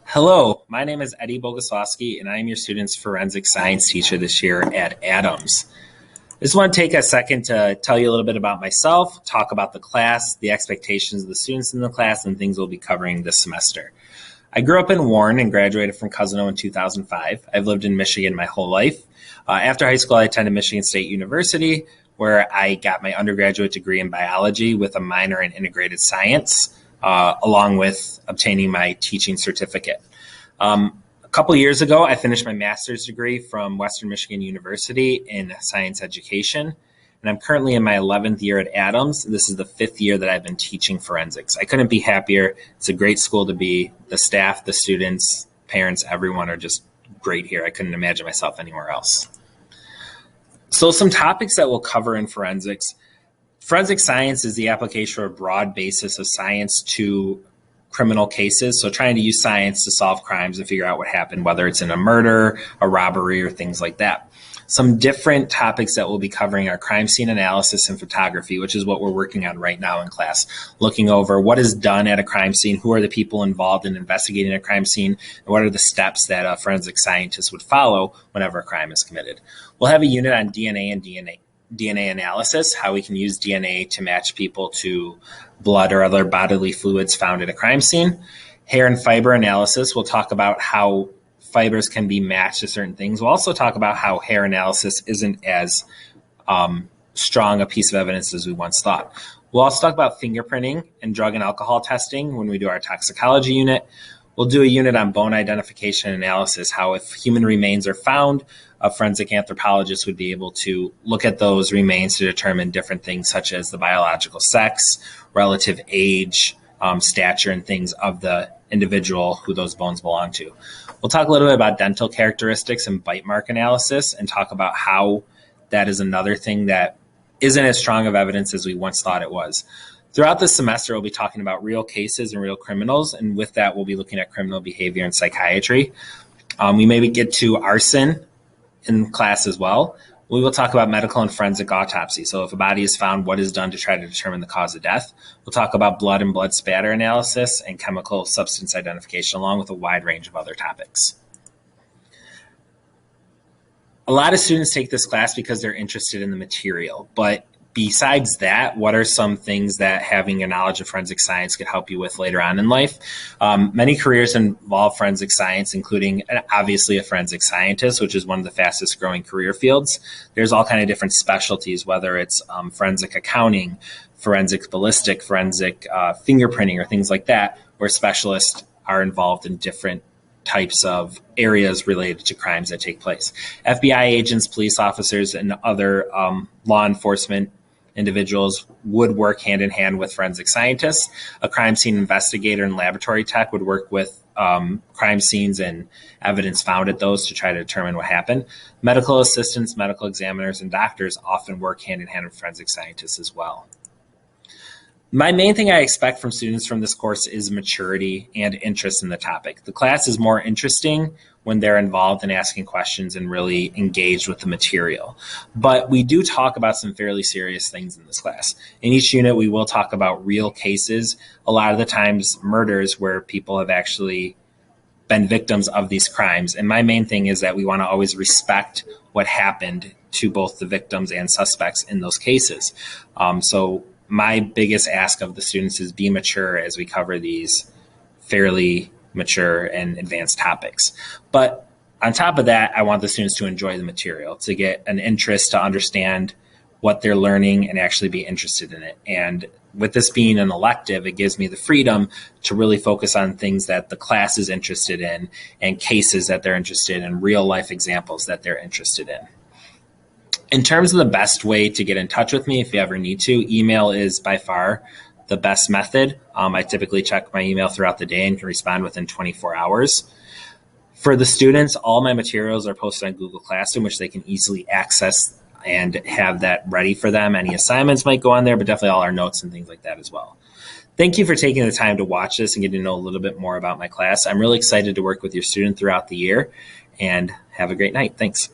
Hello, my name is Eddie Boguslawski, and I am your student's forensic science teacher this year at Adams. I just want to take a second to tell you a little bit about myself, talk about the class, the expectations of the students in the class, and things we'll be covering this semester. I grew up in Warren and graduated from Cousino in 2005. I've lived in Michigan my whole life. After high school, I attended Michigan State University, where I got my undergraduate degree in biology with a minor in integrated science, along with obtaining my teaching certificate. A couple years ago, I finished my master's degree from Western Michigan University in science education, and I'm currently in my 11th year at Adams. This is the 5th year that I've been teaching forensics. I couldn't be happier. It's a great school to be. The staff, the students, parents, everyone are just great here. I couldn't imagine myself anywhere else. So some topics that we'll cover in forensics. Forensic science is the application or broad basis of science to criminal cases. So trying to use science to solve crimes and figure out what happened, whether it's in a murder, a robbery, or things like that. Some different topics that we'll be covering are crime scene analysis and photography, which is what we're working on right now in class, looking over what is done at a crime scene, who are the people involved in investigating a crime scene, and what are the steps that a forensic scientist would follow whenever a crime is committed. We'll have a unit on DNA and DNA analysis, how we can use DNA to match people to blood or other bodily fluids found at a crime scene. Hair and fiber analysis, we'll talk about how fibers can be matched to certain things. We'll also talk about how hair analysis isn't as strong a piece of evidence as we once thought. We'll also talk about fingerprinting and drug and alcohol testing when we do our toxicology unit. We'll do a unit on bone identification analysis, how if human remains are found, a forensic anthropologist would be able to look at those remains to determine different things such as the biological sex, relative age, stature, and things of the individual who those bones belong to. We'll talk a little bit about dental characteristics and bite mark analysis and talk about how that is another thing that isn't as strong of evidence as we once thought it was. Throughout the semester, we'll be talking about real cases and real criminals, and with that, we'll be looking at criminal behavior and psychiatry. We maybe get to arson in class as well. We will talk about medical and forensic autopsy. So if a body is found, what is done to try to determine the cause of death. We'll talk about blood and blood spatter analysis and chemical substance identification, along with a wide range of other topics. A lot of students take this class because they're interested in the material, but besides that, what are some things that having a knowledge of forensic science could help you with later on in life? Many careers involve forensic science, including obviously a forensic scientist, which is one of the fastest growing career fields. There's all kind of different specialties, whether it's forensic accounting, forensic ballistic, forensic fingerprinting, or things like that, where specialists are involved in different types of areas related to crimes that take place. FBI agents, police officers, and other law enforcement individuals would work hand in hand with forensic scientists. A crime scene investigator and laboratory tech would work with crime scenes and evidence found at those to try to determine what happened. Medical assistants, medical examiners, and doctors often work hand in hand with forensic scientists as well. My main thing I expect from students from this course is maturity and interest in the topic. The class is more interesting when they're involved in asking questions and really engaged with the material. But we do talk about some fairly serious things in this class. In each unit, we will talk about real cases, a lot of the times murders where people have actually been victims of these crimes. And my main thing is that we want to always respect what happened to both the victims and suspects in those cases. So my biggest ask of the students is be mature as we cover these fairly mature and advanced topics. But on top of that, I want the students to enjoy the material, to get an interest, to understand what they're learning and actually be interested in it. And with this being an elective, it gives me the freedom to really focus on things that the class is interested in and cases that they're interested in, real life examples that they're interested in. In terms of the best way to get in touch with me, if you ever need to, email is by far the best method. I typically check my email throughout the day and can respond within 24 hours. For the students, all my materials are posted on Google Classroom, which they can easily access and have that ready for them. Any assignments might go on there, but definitely all our notes and things like that as well. Thank you for taking the time to watch this and get to know a little bit more about my class. I'm really excited to work with your student throughout the year, and have a great night. Thanks.